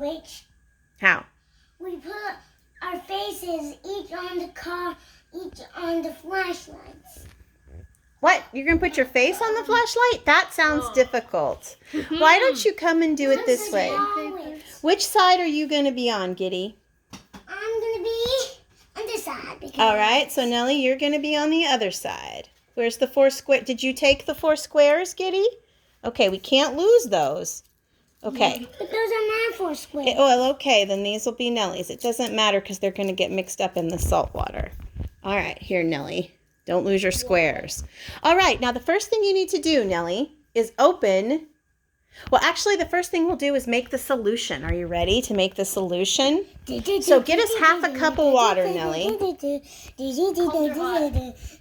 switch. How? We put our faces each on the car, each on the flashlights. What? You're going to put your face on the flashlight? That sounds difficult. Why don't you come and do it this way? Which side are you going to be on, Giddy? I'm going to be on this side. All right, so Nellie, you're going to be on the other side. Where's the 4 square? Did you take the 4 squares, Giddy? Okay, we can't lose those. Okay. But those are my 4 squares. Well, okay, then these will be Nellie's. It doesn't matter because they're going to get mixed up in the salt water. All right, here, Nellie. Don't lose your squares. All right, now the first thing you need to do, Nellie, is open. Well, actually, the first thing we'll do is make the solution. Are you ready to make the solution? So get us half a cup of water, Nellie.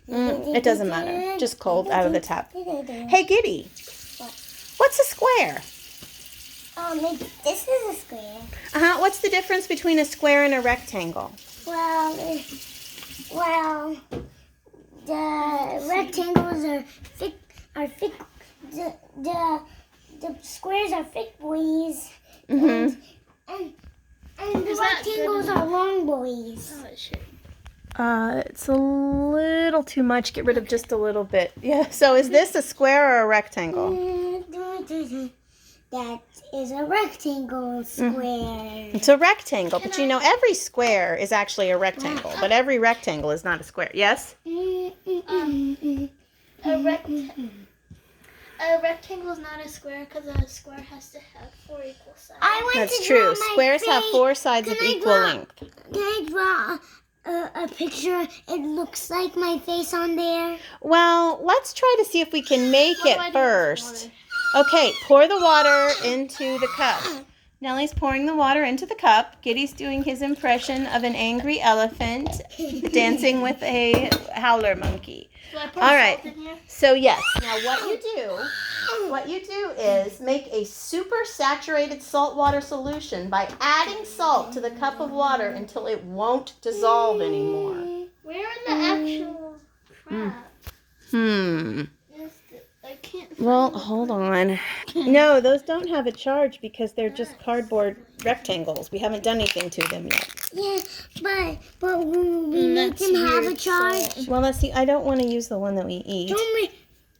It doesn't matter. Just cold out of the tap. Hey, Giddy. What's a square? This is a square. What's the difference between a square and a rectangle? Well, the rectangles are thick. The squares are thick boys, and the rectangles are long boys. Oh, shit. It's a little too much. Get rid of just a little bit. Yeah. So is this a square or a rectangle? That is a rectangle square. It's a rectangle, but you know every square is actually a rectangle, but every rectangle is not a square. Yes? A rectangle is not a square because a square has to have 4 equal sides. That's true. Squares have 4 sides of equal length. Can I draw a picture? It looks like my face on there. Well, let's try to see if we can make it first. Okay, pour the water into the cup. Nellie's pouring the water into the cup. Giddy's doing his impression of an angry elephant dancing with a howler monkey. All right. So yes. Now what you do is make a super saturated saltwater solution by adding salt to the cup of water until it won't dissolve anymore. Where in the actual crap? I can't find Well, hold on. No, those don't have a charge because they're just cardboard rectangles. We haven't done anything to them yet. Yeah, but will we make them have a charge? Well, let's see. I don't want to use the one that we eat.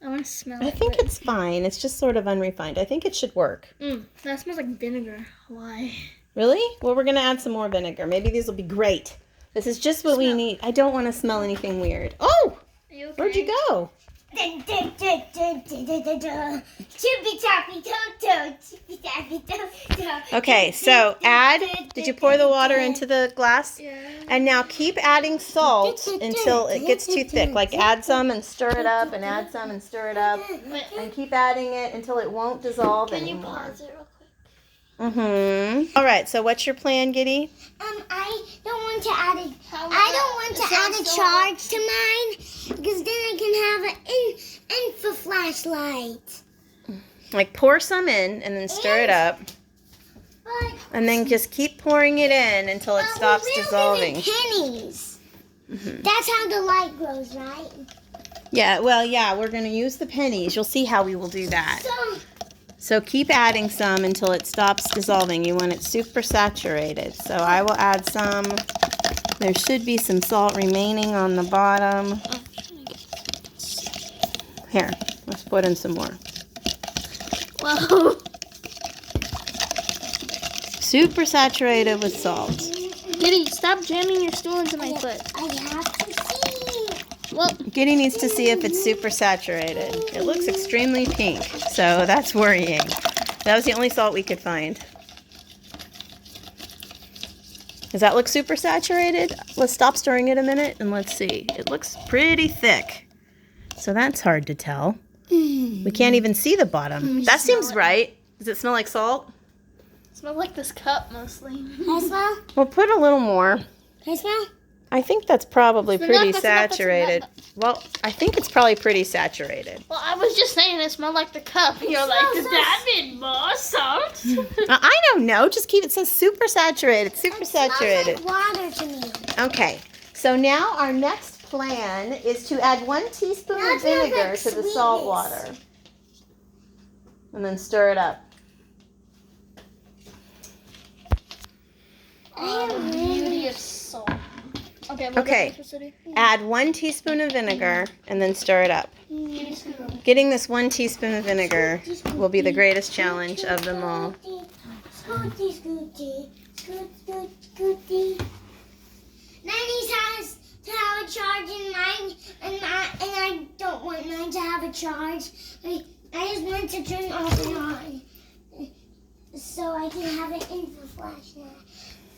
I want to smell I it. think it's fine. It's just sort of unrefined. I think it should work. That smells like vinegar. Why? Really? Well, we're going to add some more vinegar. Maybe these will be great. This is just what we need. I don't want to smell anything weird. Oh! Are you okay? Where'd you go? Chippy tappy toe, chippy tappy toe. Okay, so did you pour the water into the glass? Yeah. And now keep adding salt until it gets too thick. Like add some and stir it up and add some and stir it up. And keep adding it until it won't dissolve Can you anymore. pause it real quick? All right, so what's your plan, Giddy? I don't want to add a charge to mine because then I can have an infra flashlight. Like pour some in and then stir it up. And then just keep pouring it in until it stops dissolving. Pennies. That's how the light grows, right? Yeah, well, yeah, we're going to use the pennies. You'll see how we will do that. So keep adding some until it stops dissolving. You want it super saturated. So I will add some. There should be some salt remaining on the bottom. Here, let's put in some more. Whoa. Super saturated with salt. Giddy, stop jamming your stool into my foot. I have to see. Well, Giddy needs to see if it's super saturated. It looks extremely pink, so that's worrying. That was the only salt we could find. Does that look super saturated? Let's stop stirring it a minute and let's see. It looks pretty thick. So that's hard to tell. We can't even see the bottom. That seems right. Does it smell like salt? it smells like this cup mostly. Can I smell? Well, put a little more. Can I smell? I think that's probably That's pretty enough, that's enough, that's saturated. Well, I think it's probably pretty saturated. Well, I was just saying it smelled like the cup. You're like, does that mean more salt? I don't know. Just keep it says super saturated. Super saturated. It smells like water to me. Okay. So now our next plan is to add 1 teaspoon Now of it smells vinegar like to the salt sweetness. water. And then stir it up. Beauty of salt. Okay. Okay. Add 1 teaspoon of vinegar and then stir it up. Getting this 1 teaspoon of vinegar will be the greatest challenge of them all. Scooty, scooty, scoot, scoot, scooty. Nanny's has to have a charge in mine, and I don't want mine to have a charge. I just want to turn off and on, so I can have it in the flashlight.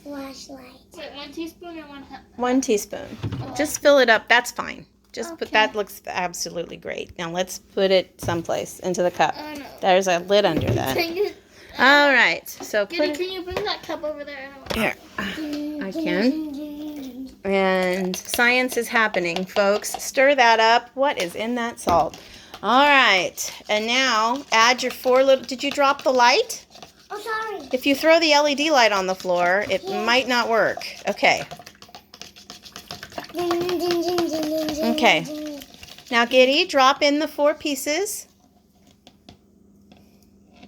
Wait, 1 teaspoon or 1 cup? 1 teaspoon. Just fill it up. That's fine. Just put that. Looks absolutely great. Now let's put it someplace into the cup. Oh, no. There's a lid under that. Dang it. All right. So put it Can you bring that cup over there? here. I can. And science is happening, folks. Stir that up. What is in that salt? All right. And now add your 4 little. Did you drop the light? Oh, sorry. If you throw the LED light on the floor, it might not work. Okay. Okay. Now, Giddy, drop in the 4 pieces.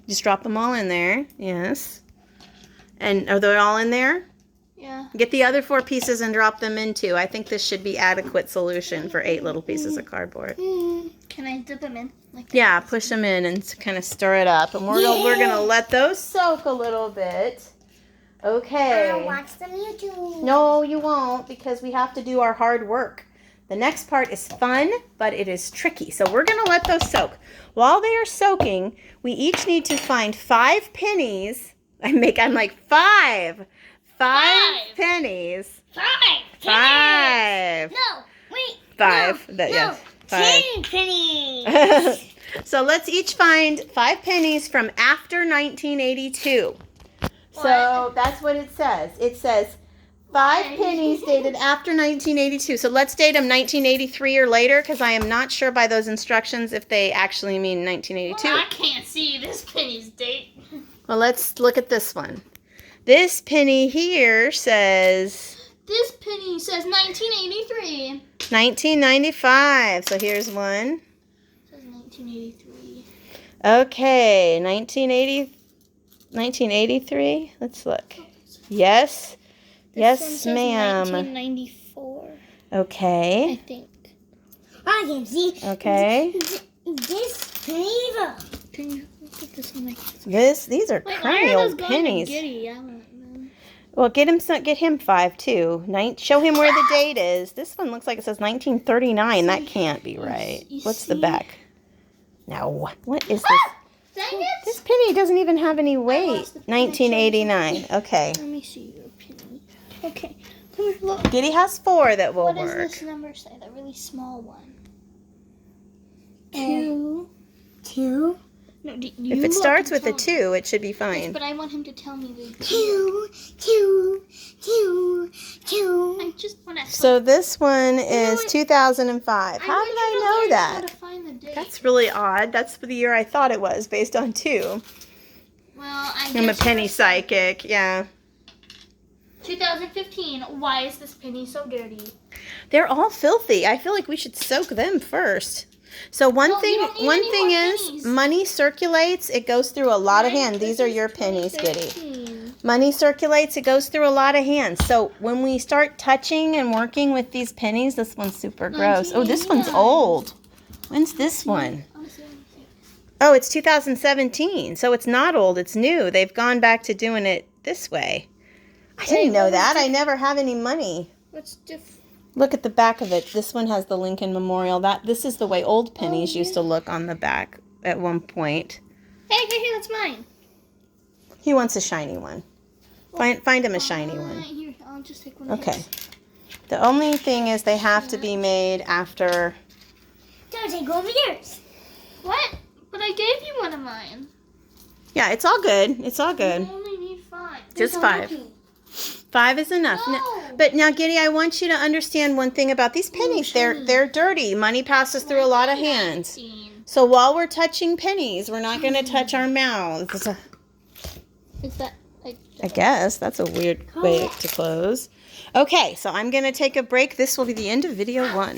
Just drop them all in there. Yes. And are they all in there? Yeah. Get the other 4 pieces and drop them in too. I think this should be adequate solution for 8 little pieces of cardboard. Can I dip them in? Yeah, push them in and kind of stir it up. And we're gonna let those soak a little bit. Okay. I'll watch some YouTube. No, you won't, because we have to do our hard work. The next part is fun, but it is tricky. So we're gonna let those soak. While they are soaking, we each need to find 5 pennies. I'm like 5 pennies. 5. No, wait. 5. No, Yeah. 5. 10 pennies. So let's each find 5 pennies from after 1982. So that's what it says. It says 5 pennies dated after 1982. So let's date them 1983 or later, because I am not sure by those instructions if they actually mean 1982. Well, I can't see this penny's date. Well, let's look at this one. This penny here says... This penny says 1983. 1995. So here's one. It says 1983. Okay, 1983. Let's look. Yes. Yes, ma'am. 1994. Okay. I think. I can see. Okay. This penny. Can you put this on my... These are crummy old pennies. Well, get him 5 too. Show him where the date is. This one looks like it says 1939. That can't be right. What's the back? No. What is this? Dang it! This penny doesn't even have any weight. 1989. Okay. Let me see your penny. Okay. Come here, look. Giddy has 4 that will What work. does this number say? That really small one. 2. No, If it starts with a 2, it should be fine. But I want him to tell me the 2. I just want to. So this one is 2005. How did I know How that? to find the date. That's really odd. That's the year I thought it was, based on 2. Well, I'm a guess penny you're- psychic, yeah. 2015. Why is this penny so dirty? They're all filthy. I feel like we should soak them first. So one No, you thing don't need any more is pennies. money circulates. It goes through a lot of hands. These are your pennies, Giddy. Money circulates. It goes through a lot of hands. So when we start touching and working with these pennies, this one's super gross. Oh, this one's old. When's this one? Oh, it's 2017. So it's not old. It's new. They've gone back to doing it this way. I didn't know that. I never have any money. What's different? Look at the back of it. This one has the Lincoln Memorial. This is the way old pennies used to look on the back at one point. Hey, here, that's mine. He wants a shiny one. Find him a shiny one. Here, I'll just take one. Of Okay. his. The only thing is they have to be made after... Don't take over yours. What? But I gave you one of mine. Yeah, it's all good. It's all good. I only need 5. Just 5. 5 is enough. No. But now, Giddy, I want you to understand one thing about these pennies. They're dirty. Money passes through a lot of hands. So while we're touching pennies, we're not going to touch our mouths. Is that... I guess. That's a weird way to close. Okay, so I'm going to take a break. This will be the end of video 1.